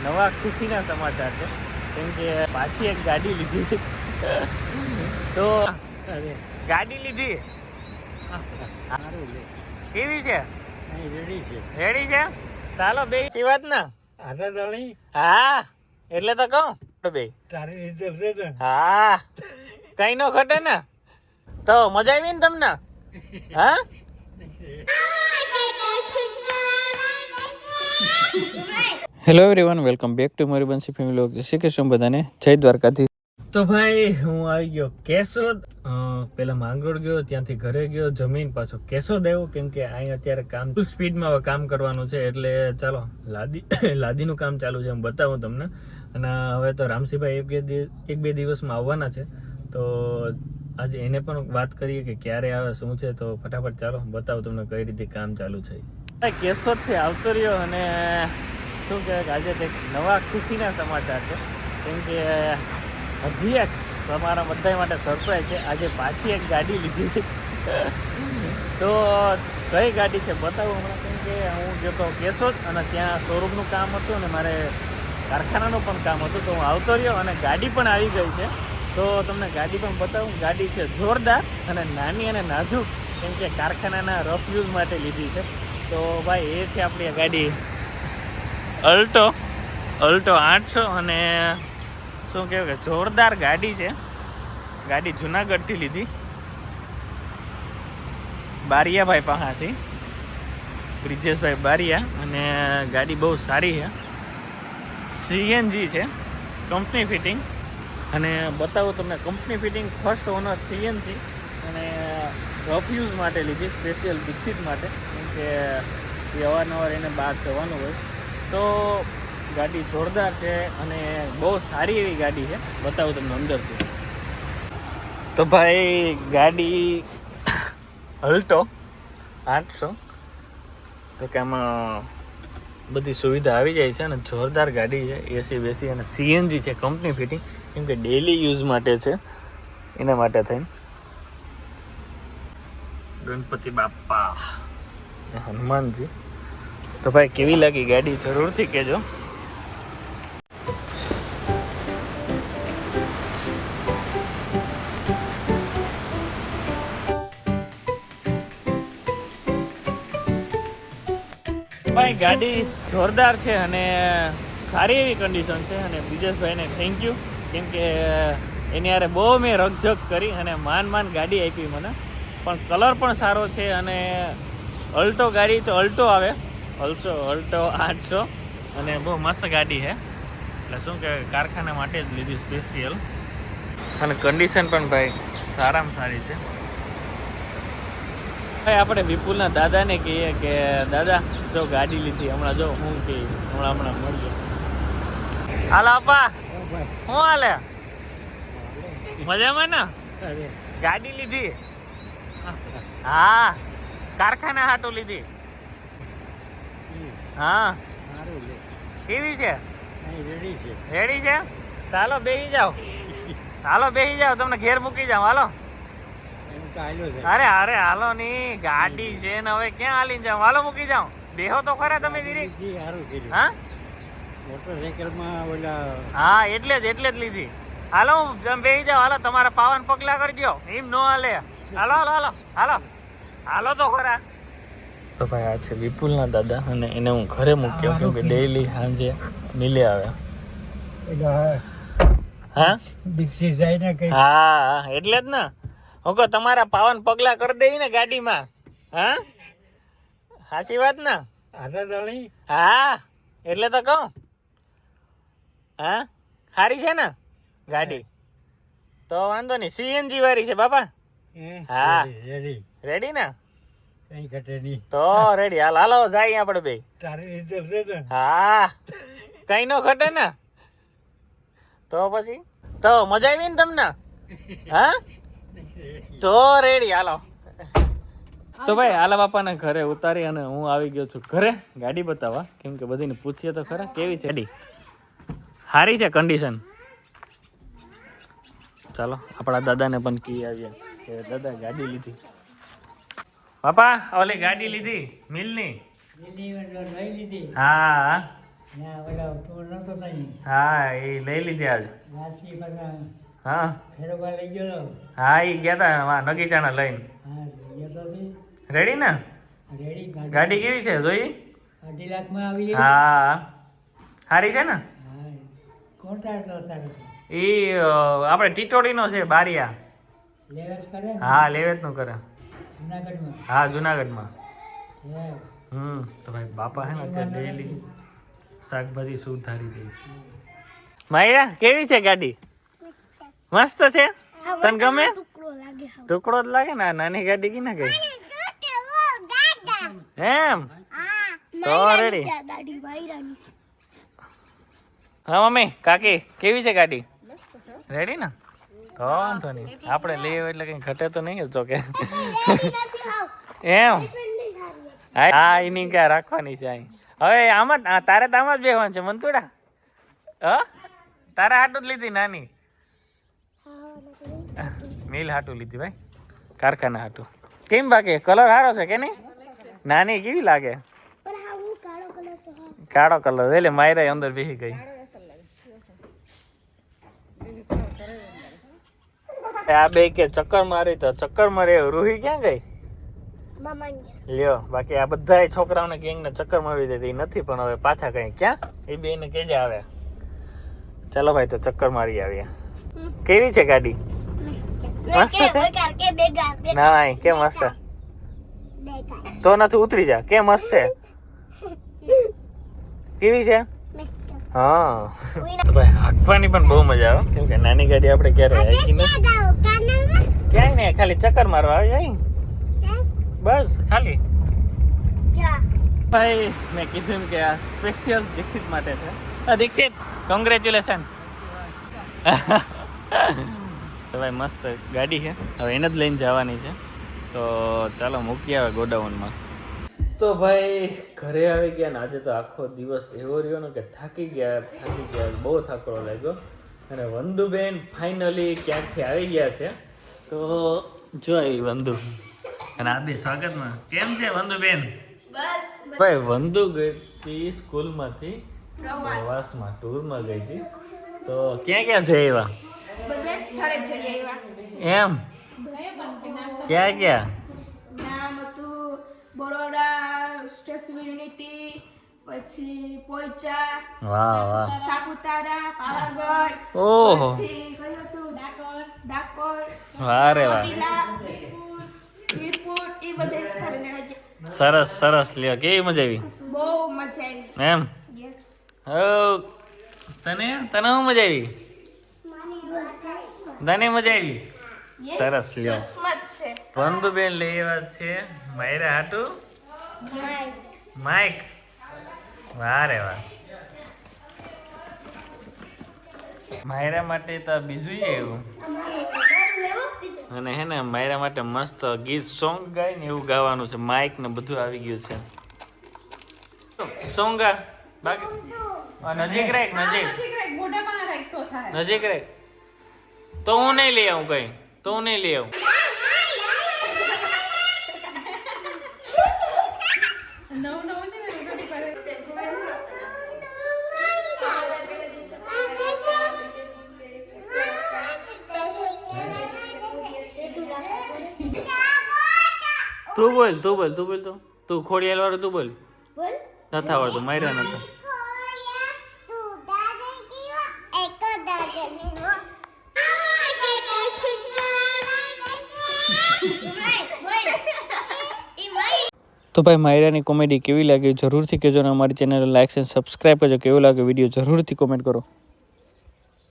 નવા ખુશીના સમાચાર છે, કેમ કે પાછી એક ગાડી લીધી. તો ગાડી લીધી કેવી છે? રેડી છે? ચાલો બે વાત ના. હા એટલે તો કહું બે હા કઈ નો ઘટે ને. તો મજા આવી ને તમને? હા hello everyone, welcome back to મારી બંસી ફેમિલી વ્લોગ. જય શ્રી કૃષ્ણ બધાને, જય દ્વારકાથી. તો ભાઈ હું આવી ગયો કેશોદ. પેલા માંગરોળ ગયો, ત્યાંથી ઘરે ગયો, જમીન પાછો કેશોદ આવ્યો, કેમ કે અહીં અત્યારે કામ ફૂલ સ્પીડમાં કામ કરવાનું છે. એટલે ચાલો લાદીનું કામ ચાલુ છે, હું બતાવું તમને. અને હવે તો રામસિંહભાઈ એક બે દિવસમાં આવવાના છે, તો આજે એને પણ વાત કરીએ કે ક્યારે આવે શું છે. તો ફટાફટ ચાલો બતાવું તમને કઈ રીતે કામ ચાલુ છે. કેશોદથી આવતો રહ્યો અને શું કહેવાય, આજે કંઈક નવા ખુશીના સમાચાર છે, કેમ કે હજી એક તમારા બધા માટે સરપ્રાઈઝ છે. આજે પાછી એક ગાડી લીધી. તો કઈ ગાડી છે બતાવું હમણાં, કેમ કે હું ગયો તો કેશોદ અને ત્યાં શોરૂમનું કામ હતું અને મારે કારખાનાનું પણ કામ હતું, તો હું આવતો રહ્યો અને ગાડી પણ આવી ગઈ છે. તો તમને ગાડી પણ બતાવું. ગાડી છે જોરદાર અને નાની અને નાજુક, કેમ કે કારખાનાના રફ યુઝ માટે લીધી છે. તો ભાઈ એ છે આપણી ગાડી અલ્ટો 800. અને શું કહેવાય કે જોરદાર ગાડી છે. ગાડી જુનાગઢથી લીધી, બારિયાભાઈ પાસેથી, બ્રિજેશભાઈ બારિયા. અને ગાડી બહુ સારી છે, સીએનજી છે, કંપની ફિટિંગ. અને બતાવું તમને company fitting, first honour CNG. અને રફ યુઝ માટે લીધી, સ્પેશિયલ દીક્ષિત માટે, કેમ કે એ અવારનવાર એને બહાર જવાનું હોય. તો ગાડી જોરદાર છે અને બહુ સારી એવી ગાડી છે. બતાવું તમને અંદરથી. તો ભાઈ ગાડી અલ્ટો 800, તો કે આમાં બધી સુવિધા આવી જાય છે અને જોરદાર ગાડી છે. એસી બેસી અને સીએનજી છે, કંપની ફિટિંગ, કેમ કે ડેલી યુઝ માટે છે, એના માટે થઈને. ગણપતિ બાપ્પા, હનુમાનજી. તો ભાઈ કેવી લાગી ગાડી જરૂરથી કહેજો. ભાઈ ગાડી જોરદાર છે અને સારી એવી કન્ડિશન છે. અને બ્રિજેશભાઈને થેન્ક યુ, કેમ કે એની યારે બહુ મેં રકઝક કરી અને માન ગાડી આપી મને. પણ કલર પણ સારો છે. અને અલ્ટો ગાડી તો અલ્ટો આવે, અલ્ટો 800, અને બહુ મસ્ત ગાડી છે. એટલે શું કહેવાય, કારખાના માટે જ લીધી સ્પેશિયલ. અને કન્ડિશન પણ ભાઈ સારામાં સારી છે. ભાઈ આપણે વિપુલના દાદાને કહીએ કે દાદા જો ગાડી લીધી, હમણાં જો હું કે હમણાં મળજો. હાલો આપા, શું હાલે? મજામાં ને? ગાડી લીધી? હા, કારખાના હાટું લીધી. હા કેવી છે? રેડી છે? ચાલો બેસી જાઓ, તમને ઘેર મૂકી જાઓ. હાલો. અરે હાલો ની ગાડી છે ને, હવે ક્યાં હાલીને જાવ? હાલો મૂકી જાવ. બેહો તો ખરા તમે દીદી. હા હા એટલે જ લીધી. હાલો તમે બેસી જાઓ. હાલો તમારા પાવન પગલા કરજો, એમ નો હાલે. હાલો તો ખરા. તો ભાઈ આ છે વિપુલના દાદા, અને એને હું ઘરે મૂક્યો, કેમ કે ડેઈલી સાંજે મિલે આવે. હા એટલે જ ને. ઓકે તમારા પાવન પગલા કરી દઈ ને ગાડીમાં. હા સાચી વાત ને? હા એટલે તો કહું. હા સારી છે ને ગાડી? તો વાંધો નહીં, સીએનજી વાળી છે બાપા. હા રેડી ને? તો રેડી. હાલો જાય આપણે બે. હા કઈ નો ઘટે ને. તો પછી તો મજા આવી ને તમને? હા તો રેડી. હાલો. તો ભાઈ આલા બાપાને ઘરે ઉતારી અને હું આવી ગયો છું ઘરે ગાડી બતાવવા, કેમ કે બધીને પૂછીએ તો ખરા કેવી છે ગાડી. સારી છે કન્ડિશન. ચાલો આપણા દાદાને પણ કી આવીએ કે દાદા ગાડી લીધી. બાપા ઓલી ગાડી લીધી મિલની? હા હા એ લઈ લીધી આજ હા હા એ ગયા તા નગીચાના લઈને રેડી ને ગાડી કેવી છે જોઈ 2.5 લાખમાં આવી હા સારી છે ને એ આપણે ટીટોડીનો છે બારિયા લેવેચ કરે હા લેવેચ નું કરે જુનાગઢમાં હા જુનાગઢમાં હે તો ભાઈ બાપા હે ને અત્યારે ડેલી શાકભાજી સુધારી દઈશ માયરા કેવી છે ગાડી મસ્ત છે તને ગમે ટુકડો જ લાગે ને આ નાની ગાડી કી ના ગઈ એમ તો રેડી હા મમ્મી કાકી કેવી છે ગાડી રેડી ને તો વાંધો નહીં આપણે લઈએ એટલે કઈ ઘટે તો નહીં તો કે એમ હા એની ક્યાં રાખવાની છે અહીં હવે આમ જ તારે તો આમ જ બેહવાનું છે મંતુડા તારે હાટું જ લીધી નાની મિલ હાટું લીધી ભાઈ કારખાના હાટું કેમ બાકી કલર સારો છે કે નહીં નાની કેવી લાગે કાળો કલર એટલે માયરા અંદર બેસી ગઈ આ બે કે ચક્કર મારી તો ચક્કર મારે રૂહી ક્યાં ગઈ લ્યો બાકી આ બધા છોકરાઓને ગેંગ ને ચક્કર મારી દેતી નથી પણ હવે પાછા કઈ ક્યાં એ બે ને કેજે આવે ચાલો ભાઈ તો ચક્કર મારી આવીએ કેવી છે ગાડી મસ્ત છે ના કે મસ્ત તો નથી ઉતરી જા કે મસ્ત છે કેવી છે હા તો ભાઈ હાંકવાની પણ બહુ મજા આવે કેમ કે નાની ગાડી આપણે ક્યારે હાંકી નથી ક્યાંય નહીં ખાલી ચક્કર મારવા આવી જાય બસ ખાલી ભાઈ મેં કીધું એમ કે આ સ્પેશિયલ દીક્ષિત માટે છે દીક્ષિત કોંગ્રેચ્યુલેશન તો ભાઈ મસ્ત ગાડી છે હવે એને જ લઈને જવાની છે તો ચાલો મૂકી આવે ગોડાઉનમાં તો ભાઈ ઘરે આવી ગયા ને આજે તો આખો દિવસ એવો રહ્યો ને કે થાકી ગયા બહુ થાકડો લાગ્યો અને વંદુબેન ફાઇનલી ક્યાંકથી આવી ગયા છે તો જો આવી વંદુ અને આ બી સ્વાગતમાં કેમ છે વંદુબેન બસ ભાઈ વંદુ ગઈ હતી સ્કૂલમાંથી પ્રવાસમાં ટૂરમાં ગઈ હતી તો ક્યાં જઈ આવ્યા બધા સ્થળે જઈ આવ્યા એમ ક્યાં નામ હતું બરોડા સ્ટેચ્યુ યુનિટી પછી પોઈચા વાહ સાપુતારા પાવાગઢ ઓહો પછી કયું હતું ડાકોર વાહ રે વાહ વીરપુર એ બધા સ્થળે લેવા ગયા સરસ લ્યો કેવી મજા આવી બહુ મજા આવી એમ હો તને શું મજા આવી તને મજા આવી સરસ લ્યો છે બંધુબેન લેવા છે માયરા હાટુ માઇક વાહ રે વાહ માયરા માટે તો બીજું એવું અને હે ને માયરા માટે મસ્ત ગીત સોંગ ગાય ને એવું ગાવાનું છે માઇક ને બધું આવી ગયું છે સોંગ ગા બાકી નજીક રાખ નજીક રાખ તો હું નહીં લઈ આવું કઈ તો હું નહીં લઈ આવું તું બોલ તું ખોડિયાલ વાળું તું બોલ નથી આવડતું માર્યા નથી તો ભાઈ માયરાની કોમેડી કેવી લાગી જરૂરથી કહેજો ને અમારી ચેનલ લાઈક અને સબસ્ક્રાઈબ કરજો કેવો લાગે વિડીયો જરૂરથી કોમેન્ટ કરો